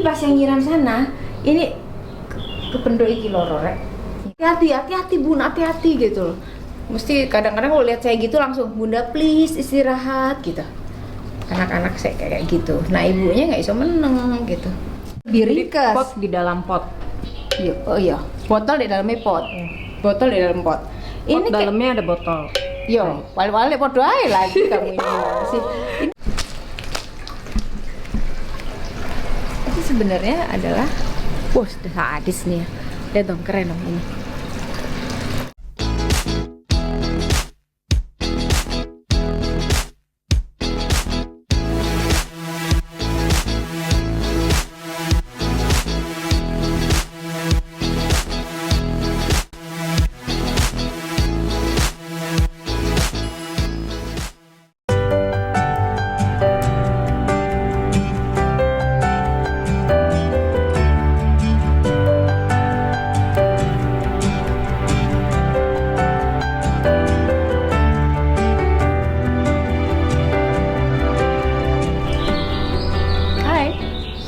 pas yang nyiram sana, ini kependok iki loro rek. Hati-hati bun, hati-hati gitu loh. Mesti kadang-kadang kalau lihat saya gitu langsung, bunda please istirahat gitu. Anak-anak saya kayak gitu. Nah ibunya nggak iso meneng gitu. Birikes. Pot di dalam pot. Iya, oh iya. Botol di dalamnya pot. Botol di dalam pot. Pot dalamnya ada botol. Yo, wale-wale podo ae lagi kamu ini sih. Ini sebenarnya adalah sadis nih ya. Lihat dong, keren dong ini.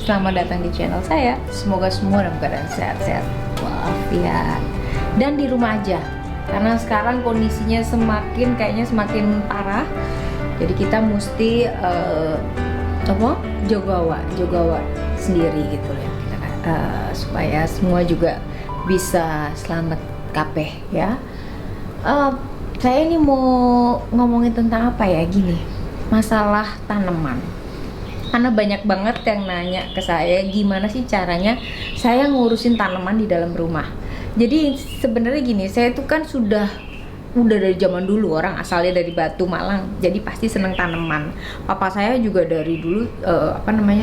Selamat datang di channel saya. Semoga semua dalam keadaan sehat-sehat walafiat dan di rumah aja. Karena sekarang kondisinya kayaknya semakin parah. Jadi kita mesti jogawa sendiri gitu ya. Supaya semua juga bisa selamat kabeh ya. Saya ini mau ngomongin tentang apa ya, gini. Masalah tanaman. Karena banyak banget yang nanya ke saya gimana sih caranya saya ngurusin tanaman di dalam rumah. Jadi sebenarnya gini, saya itu kan udah dari zaman dulu, orang asalnya dari Batu Malang, jadi pasti seneng tanaman. Papa saya juga dari dulu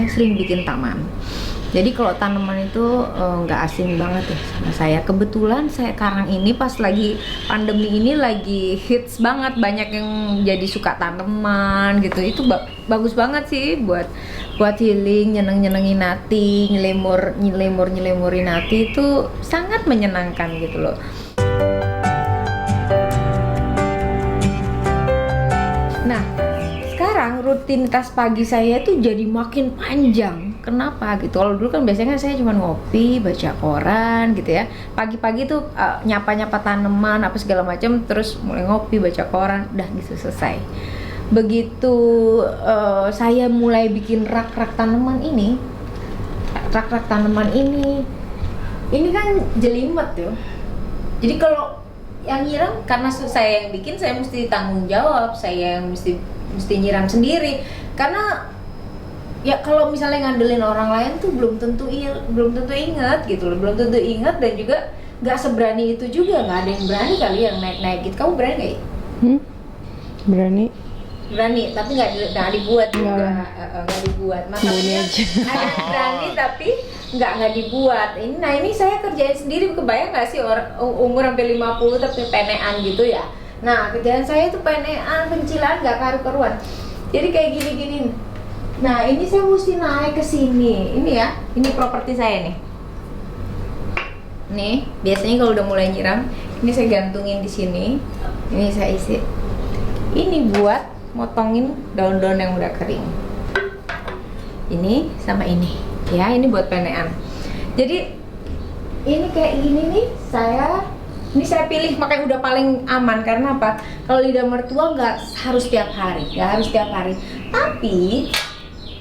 sering bikin taman. Jadi kalau tanaman itu nggak asing banget ya sama saya. Kebetulan saya sekarang ini pas lagi pandemi ini lagi hits banget, banyak yang jadi suka tanaman gitu. Itu bagus banget sih buat healing, nyenengin hati, nyelemurin hati, itu sangat menyenangkan gitu loh. Nah, sekarang rutinitas pagi saya tuh jadi makin panjang. Kenapa gitu? Kalau dulu kan biasanya saya cuma ngopi, baca koran gitu ya. Pagi-pagi tuh nyapa-nyapa tanaman apa segala macam, terus mulai ngopi, baca koran, udah gitu selesai. Begitu saya mulai bikin rak-rak tanaman ini. Rak-rak tanaman ini kan jelimet ya. Jadi kalau yang nyiram, karena saya yang bikin, saya mesti tanggung jawab, saya yang mesti nyiram sendiri. Karena ya kalau misalnya ngandelin orang lain tuh belum tentu ingat gitu loh, belum tentu ingat, dan juga nggak seberani itu juga, nggak ada yang berani kali yang naik gitu. Kamu berani nggak? Berani tapi nggak dibuat juga, nggak dibuat. Makanya ada yang berani tapi nggak dibuat. Ini saya kerjain sendiri. Kebayang nggak sih orang umur sampai 50 tapi penean gitu ya. Nah kerjaan saya tuh penean, pencilan, nggak karu-karuan. Jadi kayak gini. Nah ini saya mesti naik ke sini. Ini ya, ini properti saya nih. Nih biasanya kalau udah mulai nyiram, ini saya gantungin di sini. Ini saya isi. Ini buat motongin daun-daun yang udah kering. Ini sama ini. Ya ini buat penean. Jadi ini kayak gini nih. Ini saya pilih, makanya udah paling aman. Karena apa? Kalau lidah mertua nggak harus tiap hari, Tapi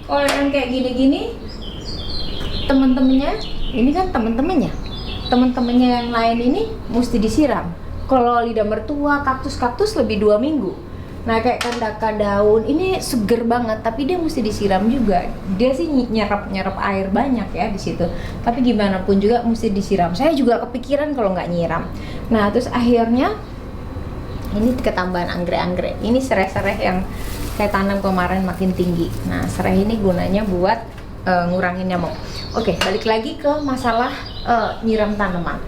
kalau yang kayak gini-gini, temen-temennya yang lain ini mesti disiram. Kalau lidah mertua, kaktus lebih 2 minggu. Nah kayak kandaka daun ini seger banget, tapi dia mesti disiram juga. Dia sih nyerap air banyak ya di situ. Tapi gimana pun juga mesti disiram. Saya juga kepikiran kalau nggak nyiram. Nah terus akhirnya ini ketambahan anggrek. Ini serai-serai yang saya tanam kemarin makin tinggi. Nah serai ini gunanya buat ngurangin nyamuk. Oke, balik lagi ke masalah nyiram tanaman.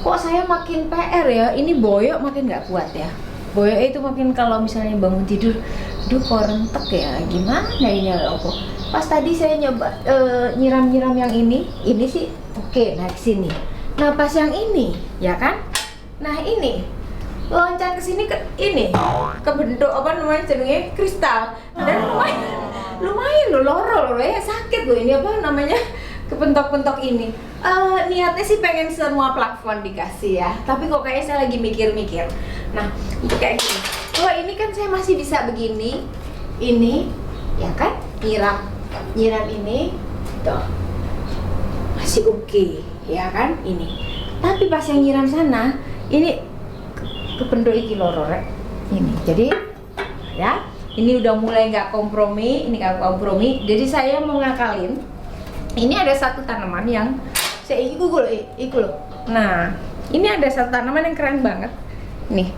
Kok saya makin PR ya? Ini boyok makin nggak kuat ya. Boyok itu makin kalau misalnya bangun tidur, kok rentek ya, gimana ini aku. Pas tadi saya nyoba nyiram yang ini sih oke, naik sini. Nah pas yang ini, ya kan? Nah ini loncat ke sini ke bentuk cenderungnya kristal, dan lumayan loh, loro ya, sakit loh ini kepentok-pentok ini. Niatnya sih pengen semua plafon dikasih ya, tapi kok kayaknya saya lagi mikir-mikir. Nah, untuk kayak gini. Kalau ini kan saya masih bisa begini, ini, ya kan? Nyiram ini, tuh masih oke, ya kan? Ini. Tapi pas yang nyiram sana, ini kependok iki loro rek. Ini. Jadi, ya, ini udah mulai nggak kompromi, ini nggak kompromi. Jadi saya mau ngakalin. Ini ada satu tanaman yang saya iku loh. Nah, ini ada satu tanaman yang keren banget. Nih.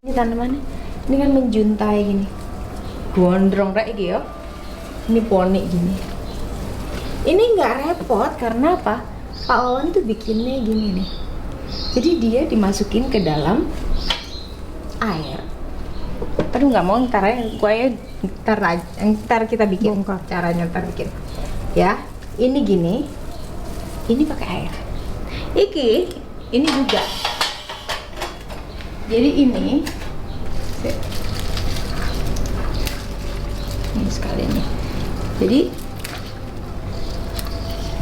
Ini tanamannya. Ini kan menjuntai gini. Gondrong kayak gitu ya. Ini poni gini. Ini nggak repot karena apa? Pak Wawan tuh bikinnya gini nih. Jadi dia dimasukin ke dalam air. Aduh nggak mau ntar kita bikin caranya ntar bikin. Ya, ini gini, ini pakai air. Ini juga. Jadi ini sekali nih. Jadi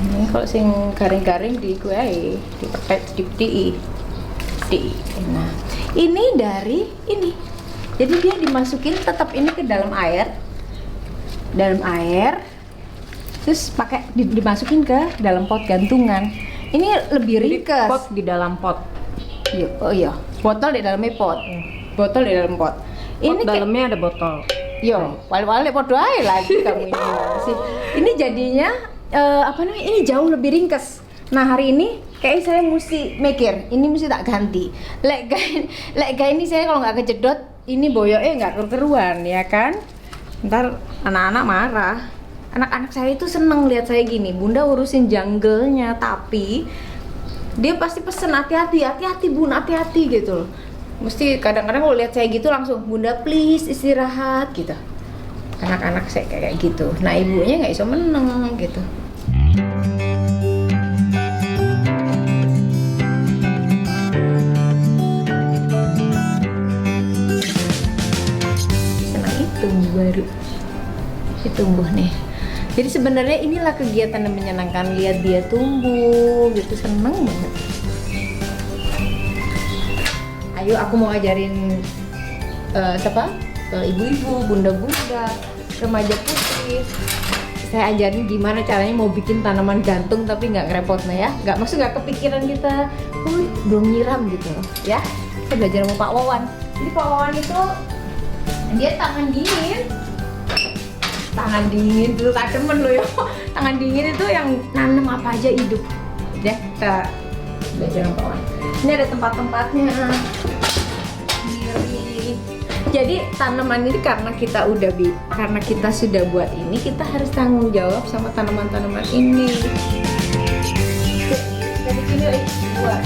ini kalau sing garing-garing di kue di. Nah, ini dari ini. Jadi dia dimasukin tetap ini ke dalam air. Terus pakai dimasukin ke dalam pot gantungan. Ini lebih ringkas. Pot di dalam pot. Oh iya, botol di dalamnya pot. Botol di dalam pot. Ini dalamnya ada botol. Yo, wale-wale podo ae lagi kamu ini sih. Ini jadinya ini jauh lebih ringkas. Nah, hari ini kayak saya mesti mikir, ini mesti tak ganti. Lek ini saya kalau nggak kejedot, ini boyoknya nggak keruan ya kan? Ntar anak-anak marah. Anak-anak saya itu seneng lihat saya gini, bunda urusin jungle-nya, tapi dia pasti pesen hati-hati bun, hati-hati gitu loh. Mesti kadang-kadang kalau lihat saya gitu langsung, bunda please istirahat gitu. Anak-anak saya kayak gitu. Nah ibunya nggak iso meneng gitu. Senang itu baru, ini tumbuh nih. Jadi sebenarnya inilah kegiatan yang menyenangkan, lihat dia tumbuh gitu, seneng banget. Ayo aku mau ajarin ibu-ibu, bunda-bunda, remaja putri. Saya ajarin gimana caranya mau bikin tanaman gantung tapi nggak ngerepot ya. Nggak kepikiran kita, belum nyiram gitu ya. Kita belajar sama Pak Wawan. Jadi Pak Wawan itu dia tangan dingin dulu tak demen lo ya. Tangan dingin itu yang nanam apa aja hidup ya. Kita belajar sama Pak Wawan. Ini ada tempat-tempatnya. Jadi tanaman ini karena kita sudah buat ini, kita harus tanggung jawab sama tanaman-tanaman ini. Jadi ini buat.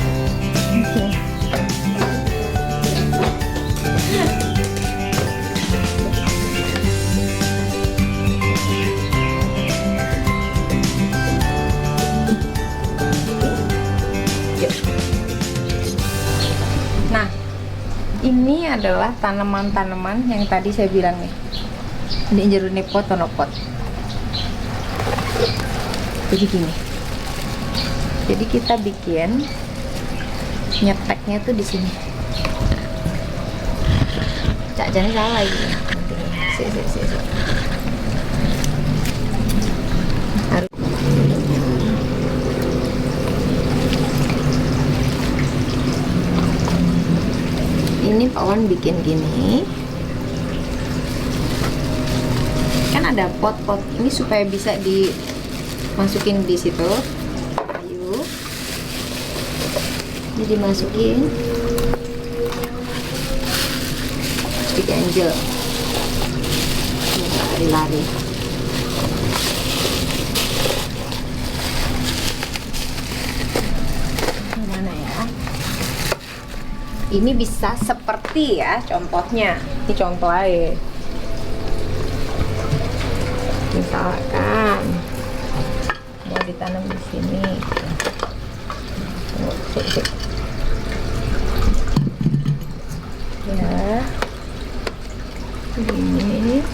Nah, ini adalah tanaman-tanaman yang tadi saya bilang nih. Ini jeruk pot atau pot. Jadi gini. Jadi kita bikin nyeteknya tuh di sini. Jangan salah ini. Si. Ini Pak Wan bikin gini, kan ada pot-pot ini supaya bisa dimasukin di situ. Ayo, ini dimasukin, diganjel, lari-lari. Ini bisa seperti ya contohnya. Ini contoh aja. Misalkan mau ditanam di sini. Ya. Ini.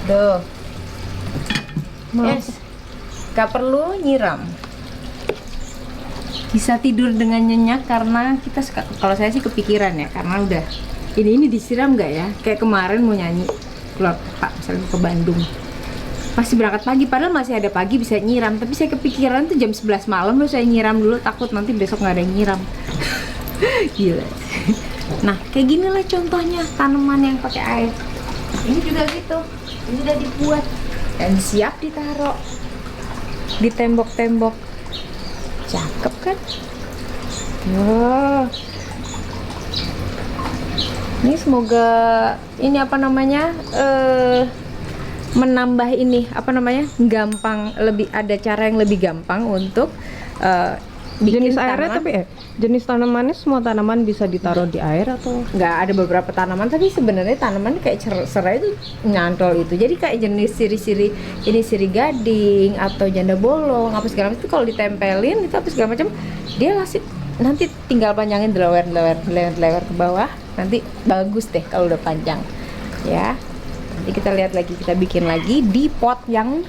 Tuh. Yes, gak perlu nyiram. Bisa tidur dengan nyenyak karena kita suka, kalau saya sih kepikiran ya, karena udah ini disiram nggak ya? Kayak kemarin mau nyanyi keluar Pak, misalnya ke Bandung, pasti berangkat pagi, padahal masih ada pagi bisa nyiram, tapi saya kepikiran tuh jam 11 malam loh saya nyiram dulu, takut nanti besok nggak ada yang nyiram. Gila. Nah kayak gini lah contohnya tanaman yang pakai air. Ini juga gitu, ini udah dibuat dan siap ditaruh di tembok-tembok. Cakep kan? Wow. Ini semoga ini apa namanya menambah ini apa namanya gampang, lebih ada cara yang lebih gampang untuk bikin Jenis airnya tapi jenis tanamannya semua tanaman bisa ditaruh di air atau nggak? Ada beberapa tanaman tapi sebenarnya tanaman kayak serai itu nyantol itu, jadi kayak jenis siri-siri ini, siri gading atau janda bolong apa segala macam itu kalau ditempelin itu apa segala macam dia nanti tinggal panjangin lewer ke bawah, nanti bagus deh kalau udah panjang ya. Nanti kita lihat lagi, kita bikin lagi di pot yang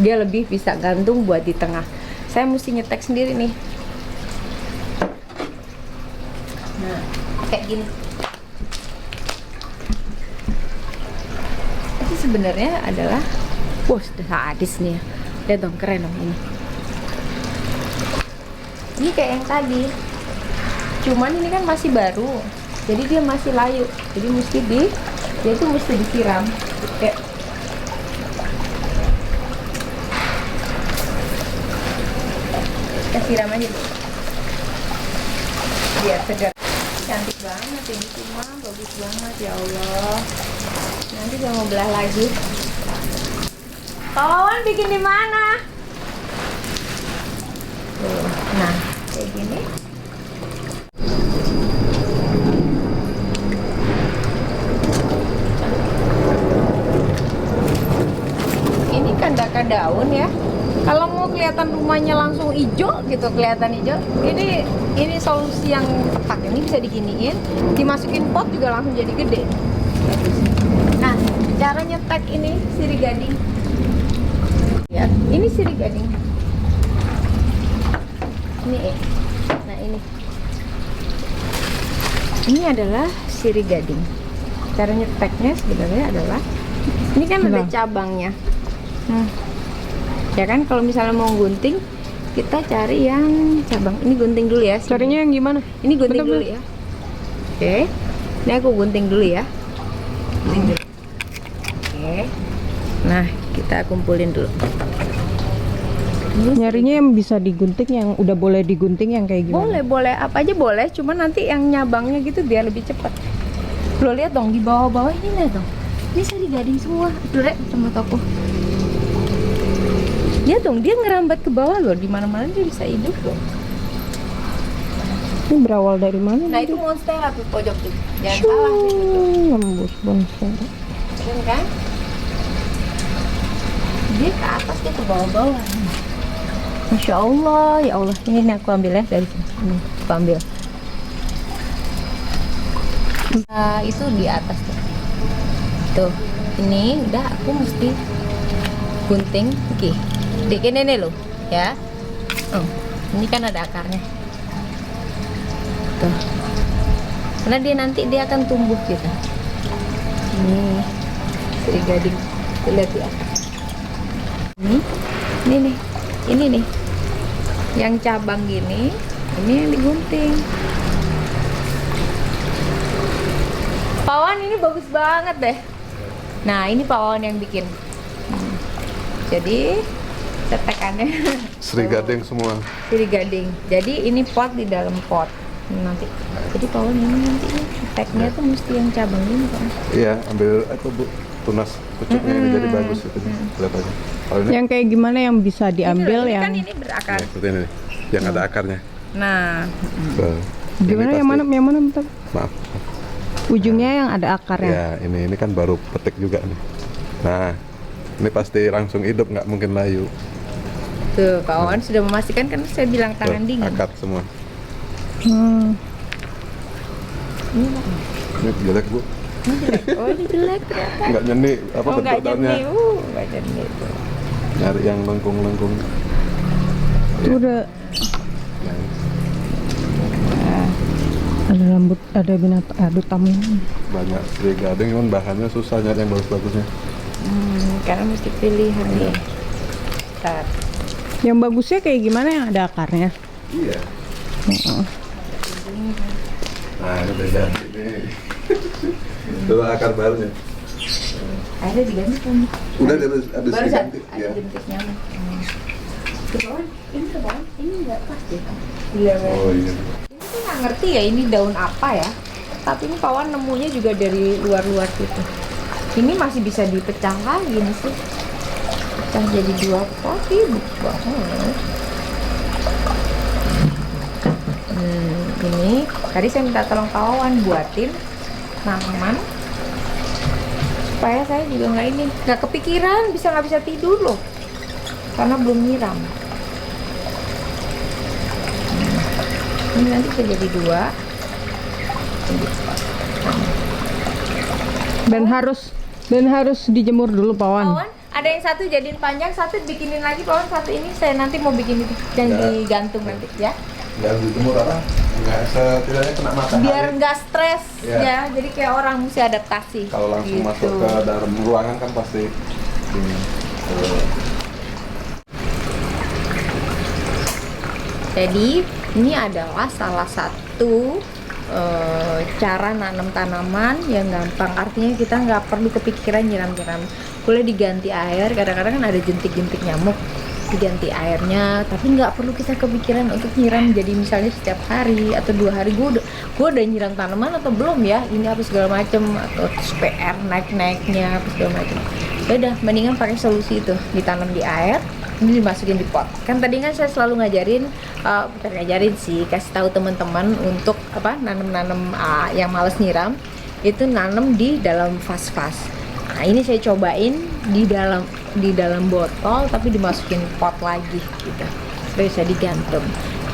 dia lebih bisa gantung buat di tengah. Saya mesti nyetek sendiri nih. Nah, kayak gini. Itu sebenarnya adalah, wah, sudah sadis nih ya. Lihat dong, keren dong ini. Ini kayak yang tadi. Cuman ini kan masih baru. Jadi dia masih layu. Jadi dia tuh mesti disiram. Kayak kita siram aja dulu. Biar segar. Cantik banget ini, cuma bagus banget ya Allah. Nanti saya mau belah lagi. Kawan bikin di mana? Tuh, nah kayak gini. Ini kandaka daun ya. Kalau mau kelihatan rumahnya langsung hijau gitu, kelihatan hijau, ini solusi yang tepat. Ini bisa diginiin, dimasukin pot juga langsung jadi gede. Nah, cara nyetek ini sirih gading. Ya, ini sirih gading. Ini nah ini adalah sirih gading. Cara nyeteknya sebenarnya adalah ini kan ada cabangnya. Ya kan, kalau misalnya mau gunting kita cari yang cabang. Ini gunting dulu ya. carinya yang gimana? Ini gunting dulu ya. Oke. Ini aku gunting dulu ya. Gunting dulu. Oke. Nah, kita kumpulin dulu. Nyarinya yang bisa digunting, yang udah boleh digunting yang kayak gimana? Boleh apa aja boleh, cuma nanti yang nyabangnya gitu biar lebih cepat. Lo lihat dong di bawah-bawah ini, lihat dong. Ini sari gading semua. Durek sama toko. Lihat dong, dia ngerambat ke bawah loh, di mana-mana dia bisa hidup loh. Ini berawal dari mana? Nah, itu monstera tuh pojok tuh. Jangan salah gitu. Lembus bonsai. Keren kan? Dia ke atas, dia ke bawah-bawah. Masya Allah, ya Allah. Ini aku ambil ya dari sini. Ini aku ambil. Nah, itu di atas tuh. Tuh, ini udah aku mesti gunting. Oke. Bikin ini loh, ya. Ini kan ada akarnya. Tuh. Karena dia akan tumbuh gitu. Ini sirih gading. Lihat ya. Ini nih. Yang cabang gini, ini yang digunting. Pawan ini bagus banget deh. Nah, ini Pawan yang bikin. Jadi cetekannya sirih gading semua. Sirih gading. Jadi ini pot di dalam pot. Nanti. Jadi Pawan ini nanti ceteknya tuh mesti yang cabang ini kan. Iya, ambil itu Bu, tunas pucuknya ini jadi bagus itu. Lihat aja. Kalau ini Yang kayak gimana yang bisa diambil ini yang kan ini berakar. ya, seperti ini nih, yang ada akarnya. Nah, Tuh. gimana Ini yang pasti- mana bentar. Maaf. Ujungnya yang ada akarnya. Ya, ini kan baru petik juga nih. Nah, ini pasti langsung hidup, nggak mungkin layu. tuh Pawan sudah memastikan, kan saya bilang Tuh, tangan dingin. akar semua. Ini jelek Bu, Ini jelek. Oh, ini jelek ternyata. nggak nyeni apa Oh, bentuk nggak daunnya. jadi. Nggak jadi itu. Nyari yang lengkung-lengkung. Itu udah ada rambut, ada binatang, ada tamunya. Banyak tree garden, cuman bahannya susah nyari yang bagus-bagusnya. Karena mesti pilihan nih. Ntar. Yang bagusnya kayak gimana yang ada akarnya? Iya. Nah, ini udah jadi nih. Itu akar barunya. Akhirnya diganti kan? Udah ada Baru diganti. ada Ya. jentik nyamuk. Ke bawah, ini ke bawah, ini nggak pas deh. Iya, Oh iya. ini tuh nggak ngerti ya ini daun apa ya. Tapi ini Pawan nemunya juga dari luar-luar gitu. Ini masih bisa dipecah lagi nih sih. Pecah jadi 2 pot, banget. Ini tadi saya minta tolong Pawan buatin tanaman supaya saya juga nggak kepikiran, nggak bisa tidur loh karena belum nyiram. Ini nanti bisa jadi 2. Dan harus dijemur dulu, Pawan. Pawan, ada yang satu jadiin panjang, satu bikinin lagi. Pawan, satu ini saya nanti mau bikin itu dan Ya. digantung nanti ya. Nggak dijemur apa? Nggak setidaknya kena matahari. Biar nggak stres Ya. ya. Jadi kayak orang mesti adaptasi. Kalau langsung Gitu. masuk ke dalam ruangan kan pasti ini. Jadi ini adalah salah satu cara nanam tanaman yang gampang. Artinya kita nggak perlu kepikiran nyiram-nyiram. Boleh diganti air. Kadang-kadang kan ada jentik-jentik nyamuk, diganti airnya. Tapi nggak perlu kita kepikiran untuk nyiram. Jadi misalnya setiap hari atau 2 hari gue udah nyiram tanaman atau belum ya? Ini apa segala macem atau PR naik-naiknya apa segala macem. Udah, mendingan pakai solusi itu, ditanam di air. Ini dimasukin di pot. Kan tadi kan saya selalu ngajarin, bukan ngajarin sih, kasih tahu teman-teman untuk apa nanam-nanam yang males nyiram itu nanam di dalam vas-vas. Nah ini saya cobain di dalam botol tapi dimasukin pot lagi gitu, supaya bisa digantung.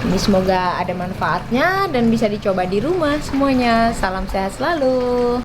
Ini semoga ada manfaatnya dan bisa dicoba di rumah semuanya. Salam sehat selalu.